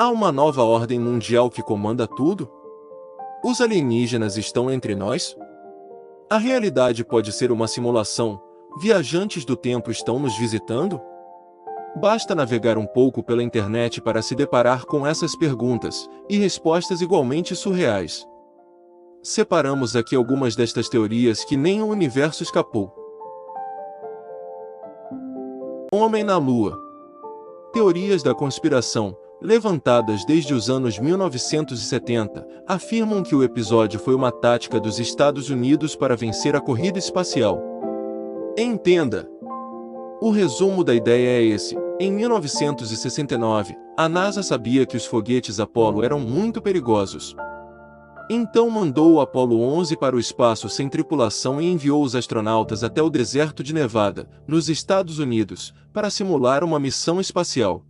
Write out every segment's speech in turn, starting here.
Há uma nova ordem mundial que comanda tudo? Os alienígenas estão entre nós? A realidade pode ser uma simulação? Viajantes do tempo estão nos visitando? Basta navegar um pouco pela internet para se deparar com essas perguntas, e respostas igualmente surreais. Separamos aqui algumas destas teorias que nem o universo escapou. Homem na Lua. Teorias da conspiração, levantadas desde os anos 1970, afirmam que o episódio foi uma tática dos Estados Unidos para vencer a corrida espacial. Entenda! O resumo da ideia é esse. Em 1969, a NASA sabia que os foguetes Apollo eram muito perigosos. Então mandou o Apollo 11 para o espaço sem tripulação e enviou os astronautas até o deserto de Nevada, nos Estados Unidos, para simular uma missão espacial.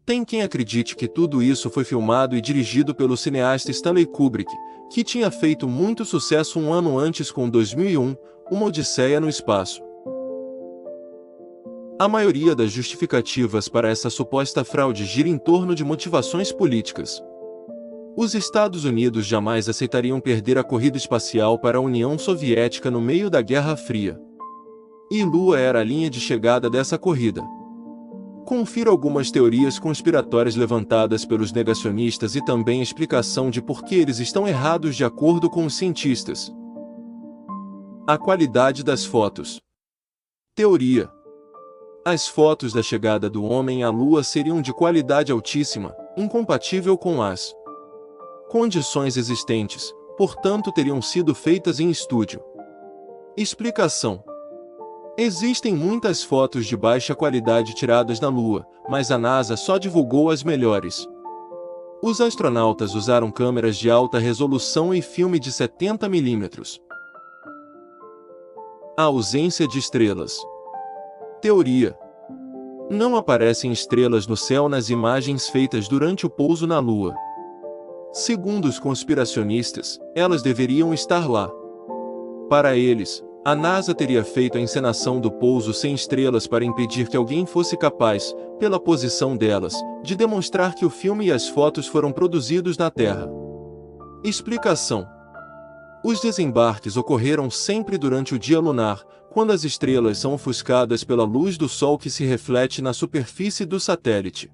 Tem quem acredite que tudo isso foi filmado e dirigido pelo cineasta Stanley Kubrick, que tinha feito muito sucesso um ano antes com 2001, Uma Odisseia no Espaço. A maioria das justificativas para essa suposta fraude gira em torno de motivações políticas. Os Estados Unidos jamais aceitariam perder a corrida espacial para a União Soviética no meio da Guerra Fria. E Lua era a linha de chegada dessa corrida. Confira algumas teorias conspiratórias levantadas pelos negacionistas e também a explicação de por que eles estão errados de acordo com os cientistas. A qualidade das fotos. Teoria. As fotos da chegada do homem à Lua seriam de qualidade altíssima, incompatível com as condições existentes, portanto teriam sido feitas em estúdio. Explicação. Existem muitas fotos de baixa qualidade tiradas na Lua, mas a NASA só divulgou as melhores. Os astronautas usaram câmeras de alta resolução e filme de 70 mm. A ausência de estrelas. Teoria. Não aparecem estrelas no céu nas imagens feitas durante o pouso na Lua. Segundo os conspiracionistas, elas deveriam estar lá. Para eles, a NASA teria feito a encenação do pouso sem estrelas para impedir que alguém fosse capaz, pela posição delas, de demonstrar que o filme e as fotos foram produzidos na Terra. Explicação. Os desembarques ocorreram sempre durante o dia lunar, quando as estrelas são ofuscadas pela luz do Sol que se reflete na superfície do satélite.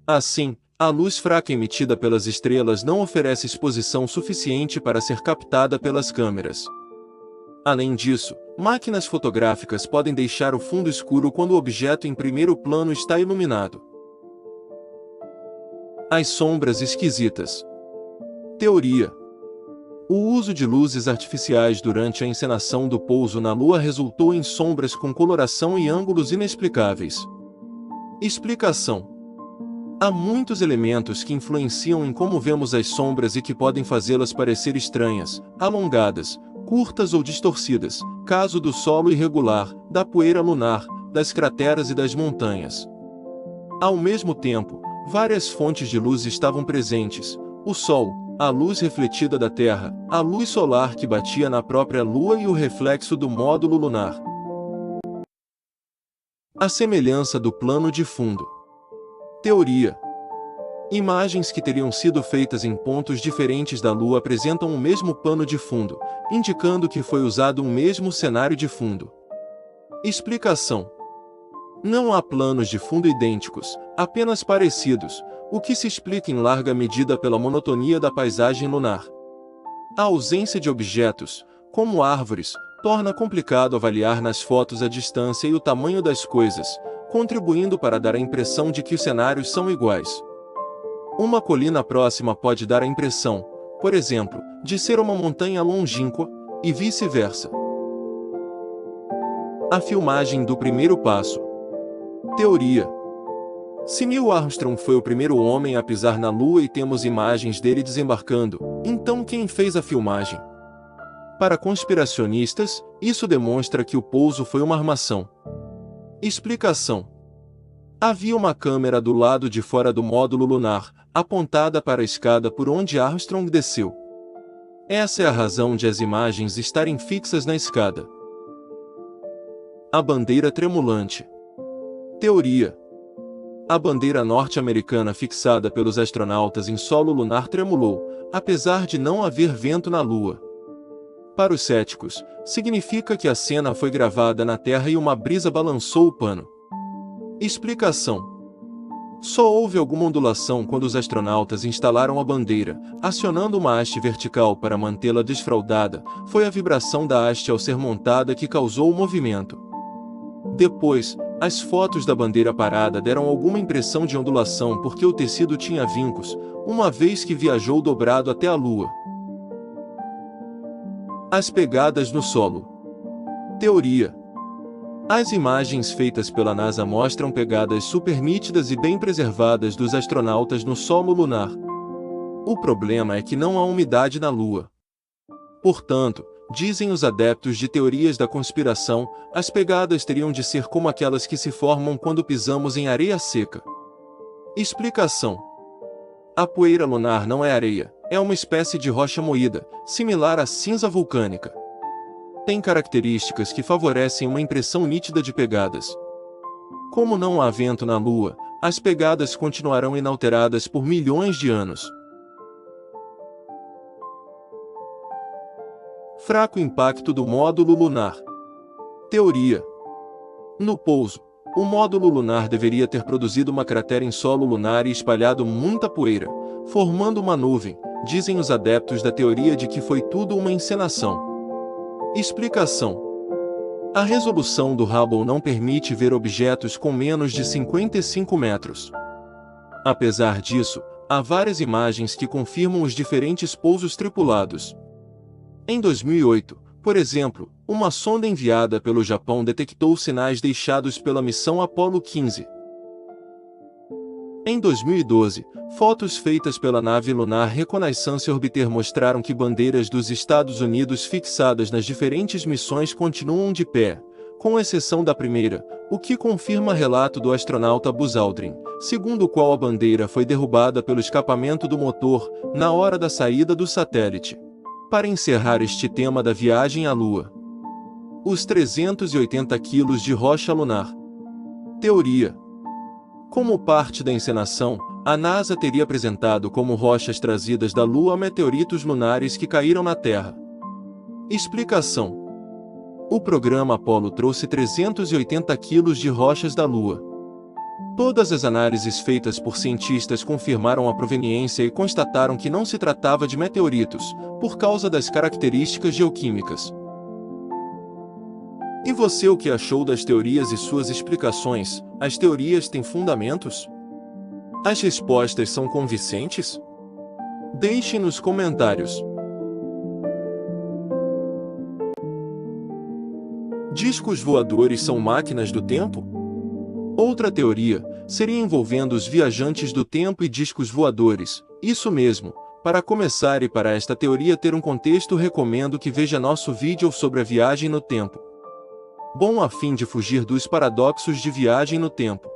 Assim, a luz fraca emitida pelas estrelas não oferece exposição suficiente para ser captada pelas câmeras. Além disso, máquinas fotográficas podem deixar o fundo escuro quando o objeto em primeiro plano está iluminado. As sombras esquisitas. Teoria. O uso de luzes artificiais durante a encenação do pouso na Lua resultou em sombras com coloração e ângulos inexplicáveis. Explicação. Há muitos elementos que influenciam em como vemos as sombras e que podem fazê-las parecer estranhas, alongadas, curtas ou distorcidas, caso do solo irregular, da poeira lunar, das crateras e das montanhas. Ao mesmo tempo, várias fontes de luz estavam presentes: o Sol, a luz refletida da Terra, a luz solar que batia na própria Lua e o reflexo do módulo lunar. A semelhança do plano de fundo. Teoria. Imagens que teriam sido feitas em pontos diferentes da Lua apresentam o mesmo pano de fundo, indicando que foi usado um mesmo cenário de fundo. Explicação. Não há planos de fundo idênticos, apenas parecidos, o que se explica em larga medida pela monotonia da paisagem lunar. A ausência de objetos, como árvores, torna complicado avaliar nas fotos a distância e o tamanho das coisas, contribuindo para dar a impressão de que os cenários são iguais. Uma colina próxima pode dar a impressão, por exemplo, de ser uma montanha longínqua, e vice-versa. A filmagem do primeiro passo. Teoria. Se Neil Armstrong foi o primeiro homem a pisar na Lua e temos imagens dele desembarcando, então quem fez a filmagem? Para conspiracionistas, isso demonstra que o pouso foi uma armação. Explicação. Havia uma câmera do lado de fora do módulo lunar, apontada para a escada por onde Armstrong desceu. Essa é a razão de as imagens estarem fixas na escada. A bandeira tremulante. Teoria. A bandeira norte-americana fixada pelos astronautas em solo lunar tremulou, apesar de não haver vento na Lua. Para os céticos, significa que a cena foi gravada na Terra e uma brisa balançou o pano. Explicação. Só houve alguma ondulação quando os astronautas instalaram a bandeira, acionando uma haste vertical para mantê-la desfraldada. Foi a vibração da haste ao ser montada que causou o movimento. Depois, as fotos da bandeira parada deram alguma impressão de ondulação porque o tecido tinha vincos, uma vez que viajou dobrado até a Lua. As pegadas no solo. Teoria. As imagens feitas pela NASA mostram pegadas super nítidas e bem preservadas dos astronautas no solo lunar. O problema é que não há umidade na Lua. Portanto, dizem os adeptos de teorias da conspiração, as pegadas teriam de ser como aquelas que se formam quando pisamos em areia seca. Explicação. A poeira lunar não é areia, é uma espécie de rocha moída, similar à cinza vulcânica. Tem características que favorecem uma impressão nítida de pegadas. Como não há vento na Lua, as pegadas continuarão inalteradas por milhões de anos. Fraco impacto do módulo lunar. Teoria. No pouso, o módulo lunar deveria ter produzido uma cratera em solo lunar e espalhado muita poeira, formando uma nuvem, dizem os adeptos da teoria de que foi tudo uma encenação. Explicação. A resolução do Hubble não permite ver objetos com menos de 55 metros. Apesar disso, há várias imagens que confirmam os diferentes pousos tripulados. Em 2008, por exemplo, uma sonda enviada pelo Japão detectou sinais deixados pela missão Apollo 15. Em 2012, fotos feitas pela nave Lunar Reconnaissance Orbiter mostraram que bandeiras dos Estados Unidos fixadas nas diferentes missões continuam de pé, com exceção da primeira, o que confirma relato do astronauta Buzz Aldrin, segundo o qual a bandeira foi derrubada pelo escapamento do motor, na hora da saída do satélite. Para encerrar este tema da viagem à Lua. Os 380 quilos de rocha lunar. Teoria. Como parte da encenação, a NASA teria apresentado como rochas trazidas da Lua meteoritos lunares que caíram na Terra. Explicação. O programa Apollo trouxe 380 quilos de rochas da Lua. Todas as análises feitas por cientistas confirmaram a proveniência e constataram que não se tratava de meteoritos, por causa das características geoquímicas. E você, o que achou das teorias e suas explicações? As teorias têm fundamentos? As respostas são convincentes? Deixe nos comentários. Discos voadores são máquinas do tempo? Outra teoria seria envolvendo os viajantes do tempo e discos voadores. Isso mesmo. Para começar e para esta teoria ter um contexto, recomendo que veja nosso vídeo sobre a viagem no tempo. Bom, a fim de fugir dos paradoxos de viagem no tempo.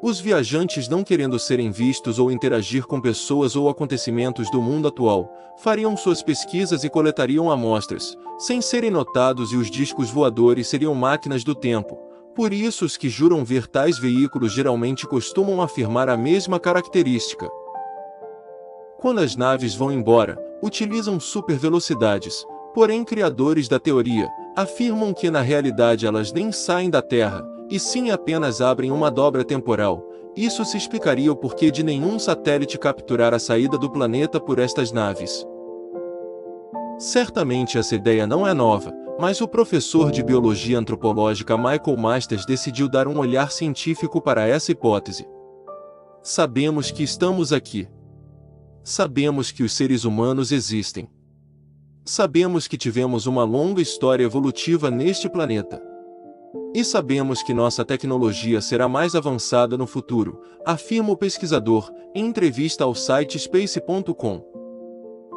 Os viajantes, não querendo serem vistos ou interagir com pessoas ou acontecimentos do mundo atual, fariam suas pesquisas e coletariam amostras, sem serem notados, e os discos voadores seriam máquinas do tempo. Por isso, os que juram ver tais veículos geralmente costumam afirmar a mesma característica. Quando as naves vão embora, utilizam supervelocidades, porém criadores da teoria afirmam que na realidade elas nem saem da Terra, e sim apenas abrem uma dobra temporal. Isso se explicaria o porquê de nenhum satélite capturar a saída do planeta por estas naves. Certamente essa ideia não é nova, mas o professor de biologia antropológica Michael Masters decidiu dar um olhar científico para essa hipótese. Sabemos que estamos aqui. Sabemos que os seres humanos existem. Sabemos que tivemos uma longa história evolutiva neste planeta. E sabemos que nossa tecnologia será mais avançada no futuro, afirma o pesquisador, em entrevista ao site space.com.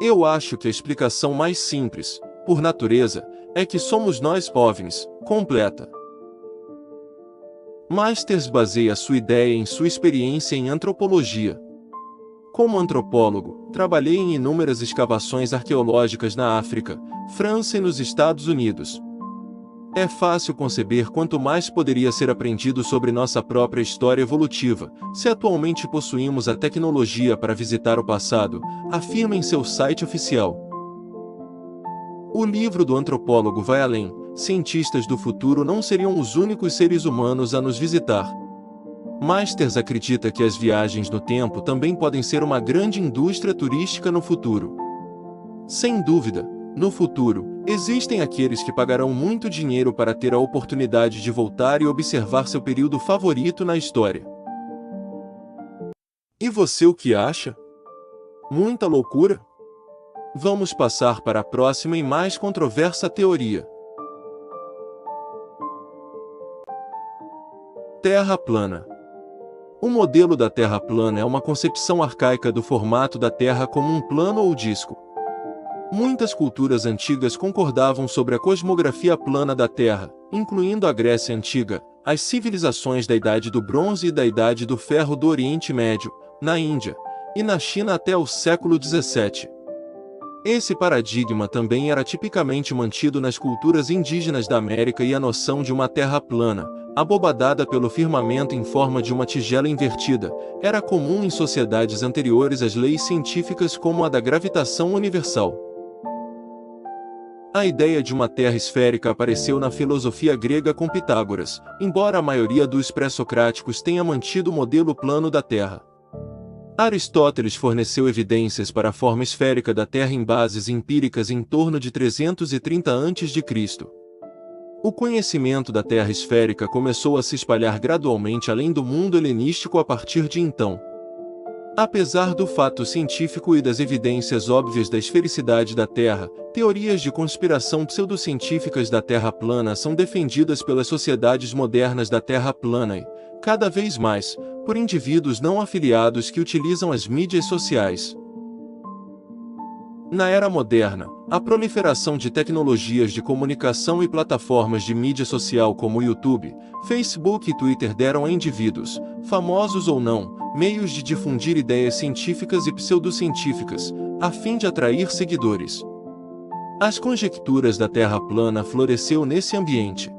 Eu acho que a explicação mais simples, por natureza, é que somos nós OVNIs, completa. Masters baseia sua ideia em sua experiência em antropologia. Como antropólogo, trabalhei em inúmeras escavações arqueológicas na África, França e nos Estados Unidos. É fácil conceber quanto mais poderia ser aprendido sobre nossa própria história evolutiva, se atualmente possuímos a tecnologia para visitar o passado, afirma em seu site oficial. O livro do antropólogo vai além: cientistas do futuro não seriam os únicos seres humanos a nos visitar. Masters acredita que as viagens no tempo também podem ser uma grande indústria turística no futuro. Sem dúvida, no futuro, existem aqueles que pagarão muito dinheiro para ter a oportunidade de voltar e observar seu período favorito na história. E você o que acha? Muita loucura? Vamos passar para a próxima e mais controversa teoria. Terra plana. O modelo da Terra plana é uma concepção arcaica do formato da Terra como um plano ou disco. Muitas culturas antigas concordavam sobre a cosmografia plana da Terra, incluindo a Grécia Antiga, as civilizações da Idade do Bronze e da Idade do Ferro do Oriente Médio, na Índia, e na China até o século XVII. Esse paradigma também era tipicamente mantido nas culturas indígenas da América, e a noção de uma Terra plana, abobadada pelo firmamento em forma de uma tigela invertida, era comum em sociedades anteriores às leis científicas como a da gravitação universal. A ideia de uma Terra esférica apareceu na filosofia grega com Pitágoras, embora a maioria dos pré-socráticos tenha mantido o modelo plano da Terra. Aristóteles forneceu evidências para a forma esférica da Terra em bases empíricas em torno de 330 a.C. O conhecimento da Terra esférica começou a se espalhar gradualmente além do mundo helenístico a partir de então. Apesar do fato científico e das evidências óbvias da esfericidade da Terra, teorias de conspiração pseudocientíficas da Terra plana são defendidas pelas sociedades modernas da Terra plana e, cada vez mais, por indivíduos não afiliados que utilizam as mídias sociais. Na era moderna, a proliferação de tecnologias de comunicação e plataformas de mídia social como o YouTube, Facebook e Twitter deram a indivíduos, famosos ou não, meios de difundir ideias científicas e pseudocientíficas, a fim de atrair seguidores. As conjecturas da Terra plana floresceu nesse ambiente.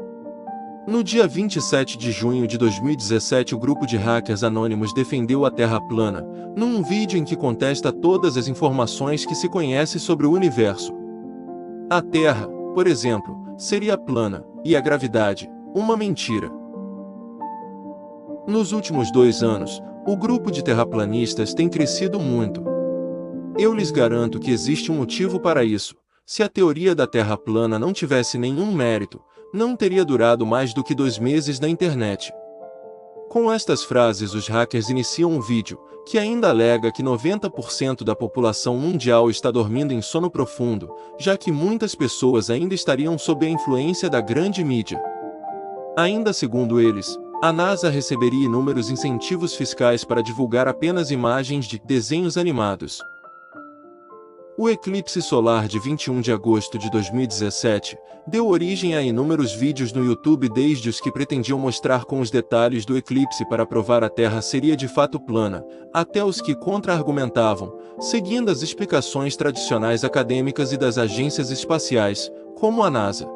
No dia 27 de junho de 2017, o grupo de hackers anônimos defendeu a Terra plana, num vídeo em que contesta todas as informações que se conhece sobre o universo. A Terra, por exemplo, seria plana, e a gravidade, uma mentira. Nos últimos 2 anos, o grupo de terraplanistas tem crescido muito. Eu lhes garanto que existe um motivo para isso. Se a teoria da Terra plana não tivesse nenhum mérito, não teria durado mais do que 2 meses na internet. Com estas frases, os hackers iniciam um vídeo, que ainda alega que 90% da população mundial está dormindo em sono profundo, já que muitas pessoas ainda estariam sob a influência da grande mídia. Ainda segundo eles, a NASA receberia inúmeros incentivos fiscais para divulgar apenas imagens de desenhos animados. O eclipse solar de 21 de agosto de 2017 deu origem a inúmeros vídeos no YouTube, desde os que pretendiam mostrar com os detalhes do eclipse para provar a Terra seria de fato plana, até os que contra-argumentavam, seguindo as explicações tradicionais acadêmicas e das agências espaciais, como a NASA.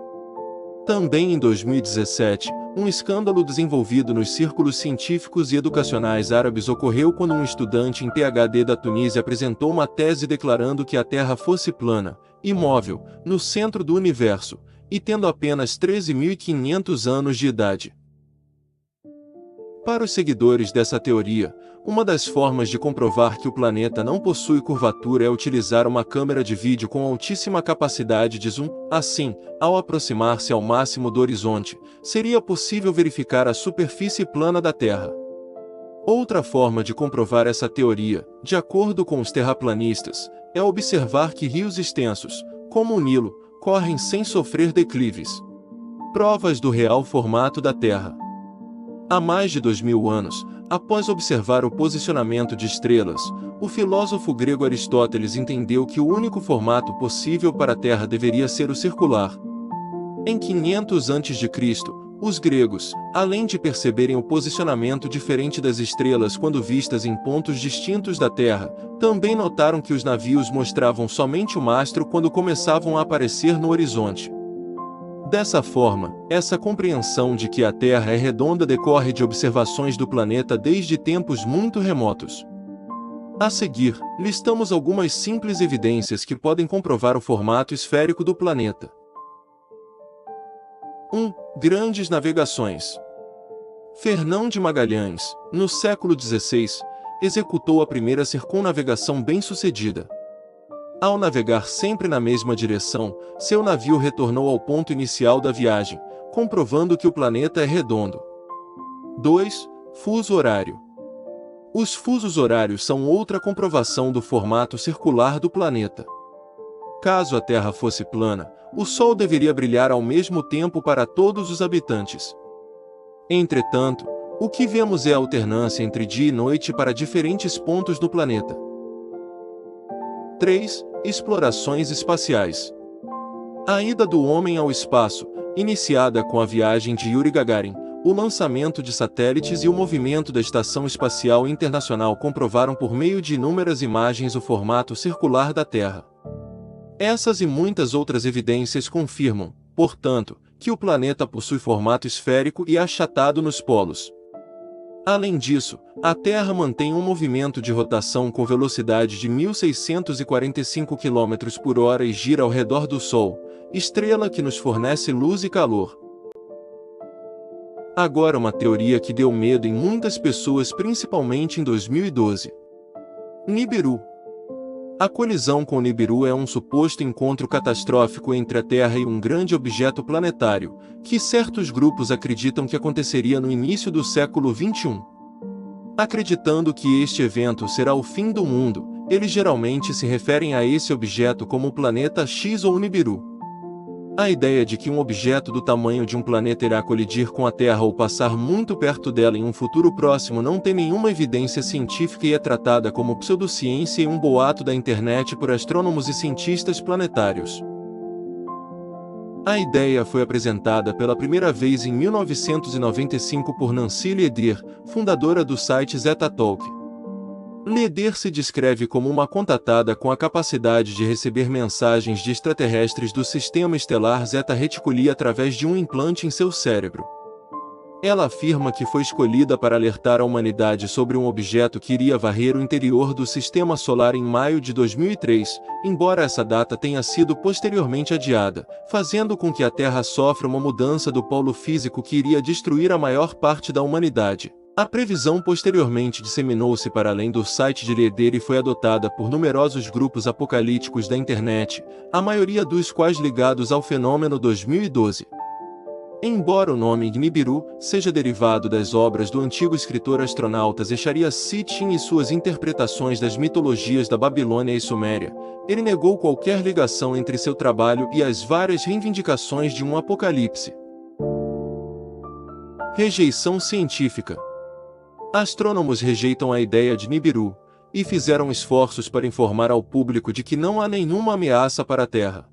Também em 2017, um escândalo desenvolvido nos círculos científicos e educacionais árabes ocorreu quando um estudante em PhD da Tunísia apresentou uma tese declarando que a Terra fosse plana, imóvel, no centro do universo, e tendo apenas 13.500 anos de idade. Para os seguidores dessa teoria, uma das formas de comprovar que o planeta não possui curvatura é utilizar uma câmera de vídeo com altíssima capacidade de zoom. Assim, ao aproximar-se ao máximo do horizonte, seria possível verificar a superfície plana da Terra. Outra forma de comprovar essa teoria, de acordo com os terraplanistas, é observar que rios extensos, como o Nilo, correm sem sofrer declives. Provas do real formato da Terra. Há mais de 2000 anos, após observar o posicionamento de estrelas, o filósofo grego Aristóteles entendeu que o único formato possível para a Terra deveria ser o circular. Em 500 a.C., os gregos, além de perceberem o posicionamento diferente das estrelas quando vistas em pontos distintos da Terra, também notaram que os navios mostravam somente o mastro quando começavam a aparecer no horizonte. Dessa forma, essa compreensão de que a Terra é redonda decorre de observações do planeta desde tempos muito remotos. A seguir, listamos algumas simples evidências que podem comprovar o formato esférico do planeta. 1. Grandes navegações. Fernão de Magalhães, no século XVI, executou a primeira circunnavegação bem-sucedida. Ao navegar sempre na mesma direção, seu navio retornou ao ponto inicial da viagem, comprovando que o planeta é redondo. 2. Fuso horário. Os fusos horários são outra comprovação do formato circular do planeta. Caso a Terra fosse plana, o Sol deveria brilhar ao mesmo tempo para todos os habitantes. Entretanto, o que vemos é a alternância entre dia e noite para diferentes pontos do planeta. 3. Explorações espaciais. A ida do homem ao espaço, iniciada com a viagem de Yuri Gagarin, o lançamento de satélites e o movimento da Estação Espacial Internacional comprovaram por meio de inúmeras imagens o formato circular da Terra. Essas e muitas outras evidências confirmam, portanto, que o planeta possui formato esférico e achatado nos polos. Além disso, a Terra mantém um movimento de rotação com velocidade de 1.645 km/h e gira ao redor do Sol, estrela que nos fornece luz e calor. Agora uma teoria que deu medo em muitas pessoas, principalmente em 2012. Nibiru. A colisão com Nibiru é um suposto encontro catastrófico entre a Terra e um grande objeto planetário, que certos grupos acreditam que aconteceria no início do século XXI. Acreditando que este evento será o fim do mundo, eles geralmente se referem a esse objeto como o planeta X ou Nibiru. A ideia de que um objeto do tamanho de um planeta irá colidir com a Terra ou passar muito perto dela em um futuro próximo não tem nenhuma evidência científica e é tratada como pseudociência e um boato da internet por astrônomos e cientistas planetários. A ideia foi apresentada pela primeira vez em 1995 por Nancy Lieder, fundadora do site ZetaTalk. Lieder se descreve como uma contatada com a capacidade de receber mensagens de extraterrestres do sistema estelar Zeta Reticuli através de um implante em seu cérebro. Ela afirma que foi escolhida para alertar a humanidade sobre um objeto que iria varrer o interior do sistema solar em maio de 2003, embora essa data tenha sido posteriormente adiada, fazendo com que a Terra sofra uma mudança do polo físico que iria destruir a maior parte da humanidade. A previsão posteriormente disseminou-se para além do site de Lieder e foi adotada por numerosos grupos apocalípticos da internet, a maioria dos quais ligados ao fenômeno 2012. Embora o nome Nibiru seja derivado das obras do antigo escritor astronauta Zecharia Sitchin e suas interpretações das mitologias da Babilônia e Suméria, ele negou qualquer ligação entre seu trabalho e as várias reivindicações de um apocalipse. Rejeição científica. Astrônomos rejeitam a ideia de Nibiru, e fizeram esforços para informar ao público de que não há nenhuma ameaça para a Terra.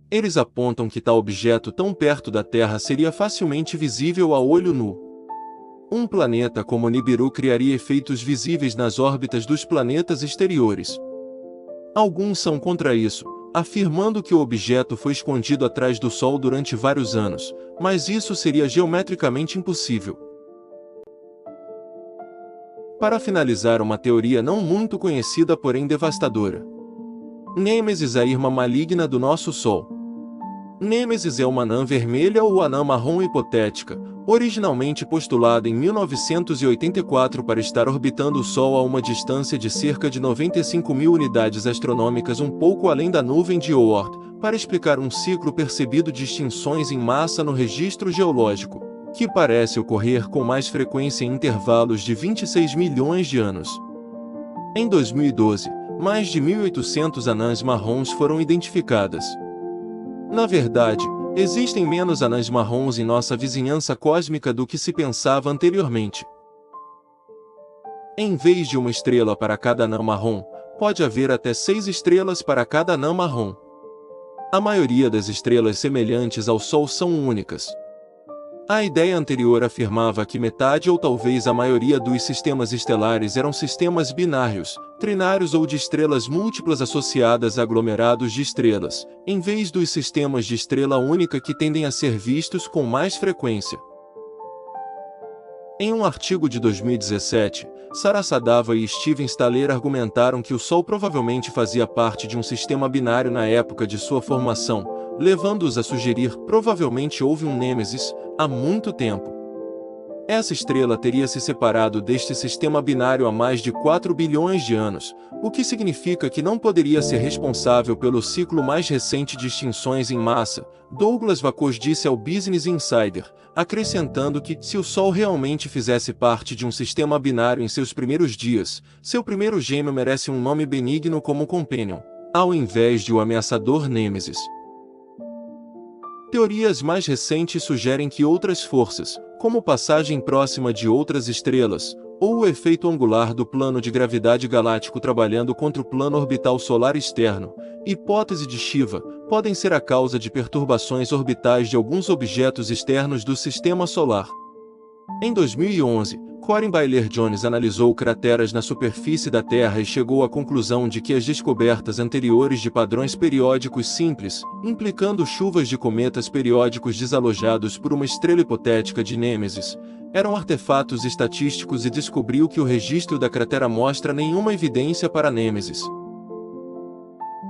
Eles apontam que tal objeto tão perto da Terra seria facilmente visível a olho nu. Um planeta como Nibiru criaria efeitos visíveis nas órbitas dos planetas exteriores. Alguns são contra isso, afirmando que o objeto foi escondido atrás do Sol durante vários anos, mas isso seria geometricamente impossível. Para finalizar, uma teoria não muito conhecida porém devastadora. Nêmesis, a irmã maligna do nosso Sol. Nêmesis é uma anã vermelha ou anã marrom hipotética, originalmente postulada em 1984 para estar orbitando o Sol a uma distância de cerca de 95.000 unidades astronômicas, um pouco além da nuvem de Oort, para explicar um ciclo percebido de extinções em massa no registro geológico, que parece ocorrer com mais frequência em intervalos de 26 milhões de anos. Em 2012, mais de 1.800 anãs marrons foram identificadas. Na verdade, existem menos anãs marrons em nossa vizinhança cósmica do que se pensava anteriormente. Em vez de uma estrela para cada anã marrom, pode haver até 6 estrelas para cada anã marrom. A maioria das estrelas semelhantes ao Sol são únicas. A ideia anterior afirmava que metade ou talvez a maioria dos sistemas estelares eram sistemas binários, trinários ou de estrelas múltiplas associadas a aglomerados de estrelas, em vez dos sistemas de estrela única que tendem a ser vistos com mais frequência. Em um artigo de 2017, Sara Sadava e Steven Staller argumentaram que o Sol provavelmente fazia parte de um sistema binário na época de sua formação, levando-os a sugerir que provavelmente houve um Nêmesis há muito tempo. Essa estrela teria se separado deste sistema binário há mais de 4 bilhões de anos, o que significa que não poderia ser responsável pelo ciclo mais recente de extinções em massa, Douglas Vacoz disse ao Business Insider, acrescentando que, se o Sol realmente fizesse parte de um sistema binário em seus primeiros dias, seu primeiro gêmeo merece um nome benigno como Companion, ao invés de o ameaçador Nêmesis. Teorias mais recentes sugerem que outras forças, como passagem próxima de outras estrelas, ou o efeito angular do plano de gravidade galáctico trabalhando contra o plano orbital solar externo, hipótese de Shiva, podem ser a causa de perturbações orbitais de alguns objetos externos do Sistema Solar. Em 2011, Corin Bailey-Jones analisou crateras na superfície da Terra e chegou à conclusão de que as descobertas anteriores de padrões periódicos simples, implicando chuvas de cometas periódicos desalojados por uma estrela hipotética de Nêmesis, eram artefatos estatísticos e descobriu que o registro da cratera mostra nenhuma evidência para Nêmesis.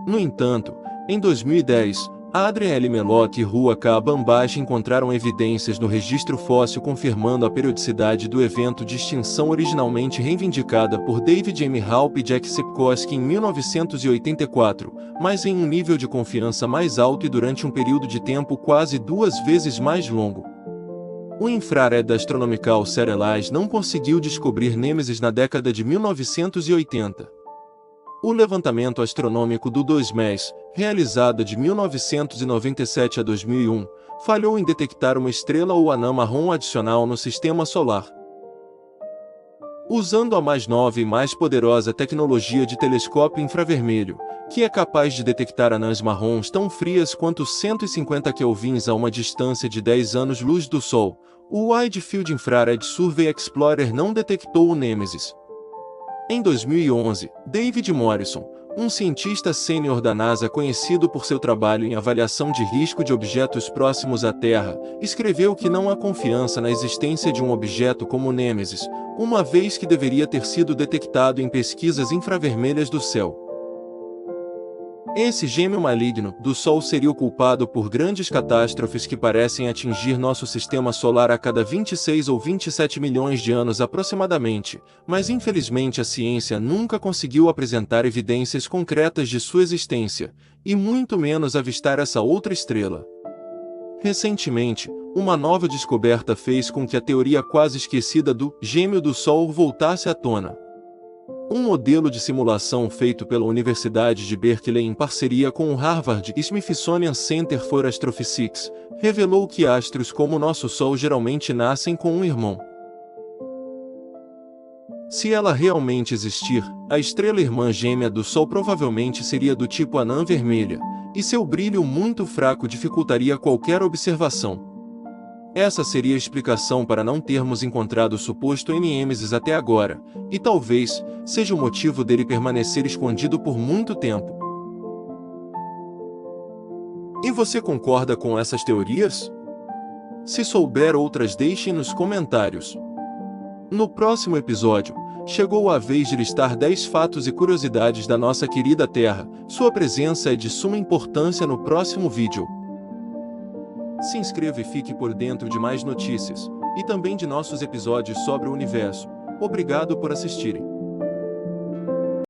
No entanto, em 2010, Adrien L. Melot e Rua K. Bambashi encontraram evidências no registro fóssil confirmando a periodicidade do evento de extinção originalmente reivindicada por David M. Halp e Jack Sepkoski em 1984, mas em um nível de confiança mais alto e durante um período de tempo quase 2 vezes mais longo. O Infrared Astronomical Serialized não conseguiu descobrir Nêmesis na década de 1980. O levantamento astronômico do 2MES, realizado de 1997 a 2001, falhou em detectar uma estrela ou anã marrom adicional no Sistema Solar. Usando a mais nova e mais poderosa tecnologia de telescópio infravermelho, que é capaz de detectar anãs marrons tão frias quanto 150 kelvins a uma distância de 10 anos-luz do Sol, o Wide Field Infrared Survey Explorer não detectou o Nêmesis. Em 2011, David Morrison, um cientista sênior da NASA conhecido por seu trabalho em avaliação de risco de objetos próximos à Terra, escreveu que não há confiança na existência de um objeto como o Nêmesis, uma vez que deveria ter sido detectado em pesquisas infravermelhas do céu. Esse gêmeo maligno do Sol seria o culpado por grandes catástrofes que parecem atingir nosso sistema solar a cada 26 ou 27 milhões de anos aproximadamente, mas infelizmente a ciência nunca conseguiu apresentar evidências concretas de sua existência, e muito menos avistar essa outra estrela. Recentemente, uma nova descoberta fez com que a teoria quase esquecida do gêmeo do Sol voltasse à tona. Um modelo de simulação feito pela Universidade de Berkeley em parceria com o Harvard Smithsonian Center for Astrophysics revelou que astros como o nosso Sol geralmente nascem com um irmão. Se ela realmente existir, a estrela irmã gêmea do Sol provavelmente seria do tipo anã vermelha, e seu brilho muito fraco dificultaria qualquer observação. Essa seria a explicação para não termos encontrado o suposto Nêmesis até agora, e talvez seja o motivo dele permanecer escondido por muito tempo. E você concorda com essas teorias? Se souber outras, deixe nos comentários. No próximo episódio, chegou a vez de listar 10 fatos e curiosidades da nossa querida Terra. Sua presença é de suma importância no próximo vídeo. Se inscreva e fique por dentro de mais notícias, e também de nossos episódios sobre o universo. Obrigado por assistirem.